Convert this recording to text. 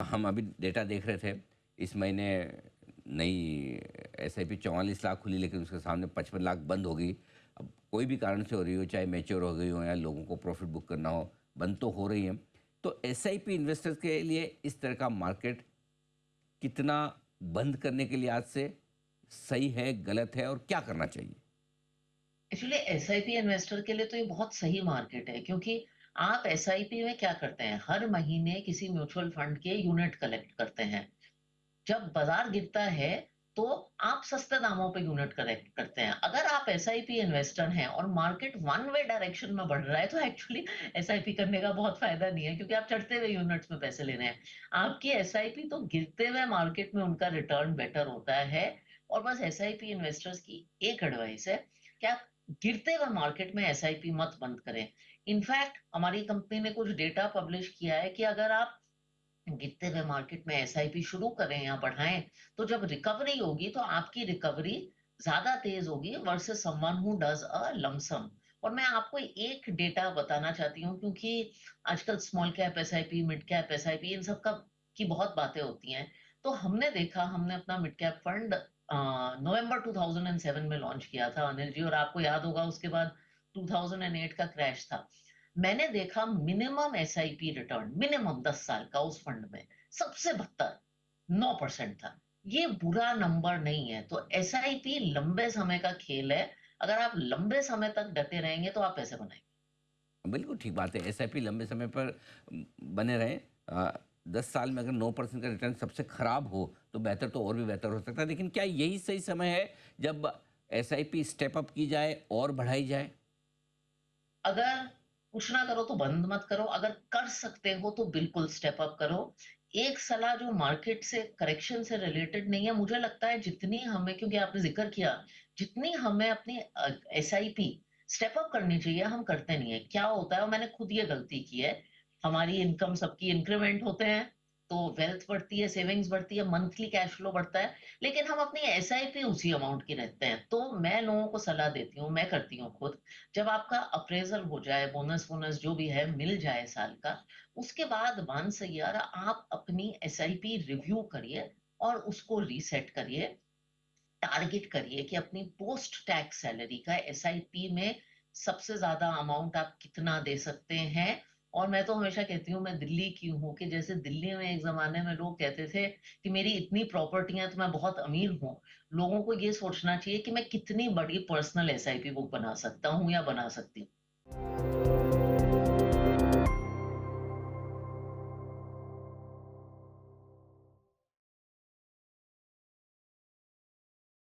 हम अभी डेटा देख रहे थे, इस महीने नई एसआईपी 44 लाख खुली, लेकिन उसके सामने 55 लाख बंद हो गई। अब कोई भी कारण से हो रही हो, चाहे मैच्योर हो गई हो या लोगों को प्रॉफिट बुक करना हो, बंद तो हो रही है। तो एसआईपी इन्वेस्टर्स के लिए इस तरह का मार्केट कितना बंद करने के लिए आज से सही है, गलत है और क्या करना चाहिए? एक्चुअली एसआईपी इन्वेस्टर के लिए तो ये बहुत सही मार्केट है, क्योंकि आप एसआईपी में क्या करते हैं, हर महीने किसी म्यूचुअल फंड के यूनिट कलेक्ट करते हैं। जब बाजार गिरता है तो आप सस्ते दामों पे यूनिट कलेक्ट करते हैं। अगर आप एसआईपी इन्वेस्टर हैं और मार्केट वन वे डायरेक्शन में बढ़ रहा है तो एक्चुअली एसआईपी करने का बहुत फायदा नहीं है, क्योंकि आप चढ़ते हुए यूनिट्स में पैसे ले रहे हैं। आपकी एसआईपी तो गिरते हुए मार्केट में उनका रिटर्न बेटर होता है। और बस एसआईपी इन्वेस्टर्स की एक एडवाइस है कि आप गिरते हुए मार्केट में एसआईपी मत बंद करें। इनफैक्ट हमारी कंपनी ने कुछ डेटा पब्लिश किया है कि अगर आप गिरते हुए मार्केट में एसआईपी शुरू करें या बढ़ाएं, तो जब रिकवरी होगी तो आपकी रिकवरी ज्यादा तेज होगी versus someone who does a lump sum. और मैं आपको एक डेटा बताना चाहती हूँ, क्योंकि आजकल small cap SIP, mid cap SIP, इन सब का की बहुत बातें होती हैं। तो हमने अपना मिड कैप फंड नवंबर 2007 में लॉन्च किया था, अनिल जी, और आपको याद होगा उसके बाद 2008 का क्रैश था। मैंने देखा मिनिमम एसआईपी रिटर्न मिनिमम 10 साल का उस फंड में सबसे बदतर 9% था। ये बुरा नंबर नहीं है। तो एसआईपी लंबे समय का खेल है। अगर आप लंबे समय तक डटे रहेंगे तो आप पैसे बनाएंगे। बिल्कुल ठीक बात है, एसआईपी लंबे समय पर बने रहें। 10 साल में अगर 9% का रिटर्न सबसे खराब हो तो बेहतर, तो और भी बेहतर हो सकता है। लेकिन क्या यही सही समय है जब एसआईपी स्टेप अप की जाए और बढ़ाई जाए? अगर कुछ ना करो तो बंद मत करो, अगर कर सकते हो तो बिल्कुल स्टेप अप करो। एक सलाह जो मार्केट से करेक्शन से रिलेटेड नहीं है, मुझे लगता है जितनी हमें, क्योंकि आपने जिक्र किया, जितनी हमें अपनी एसआईपी स्टेप अप करनी चाहिए हम करते नहीं है। क्या होता है, और मैंने खुद ये गलती की है, हमारी इनकम सबकी इंक्रीमेंट होते हैं, तो वेल्थ बढ़ती है, सेविंग्स बढ़ती है, मंथली कैश फ्लो बढ़ता है, लेकिन हम अपनी एसआईपी उसी अमाउंट की रखते हैं। तो मैं लोगों को सलाह देती हूँ, मैं करती हूँ खुद, जब आपका अप्रेजल हो जाए, बोनस वोनस जो भी है मिल जाए साल का, उसके बाद वंस ईयर आप अपनी एसआईपी रिव्यू करिए और उसको रीसेट करिए। टारगेट करिए कि अपनी पोस्ट टैक्स सैलरी का एसआईपी में सबसे ज्यादा अमाउंट आप कितना दे सकते हैं। और मैं तो हमेशा कहती हूँ, मैं दिल्ली की हूँ, कि जैसे दिल्ली में एक जमाने में लोग कहते थे कि मेरी इतनी प्रॉपर्टियां तो मैं बहुत अमीर हूँ। लोगों को ये सोचना चाहिए कि मैं कितनी बड़ी पर्सनल एसआईपी बुक बना सकता हूँ या बना सकती हूँ।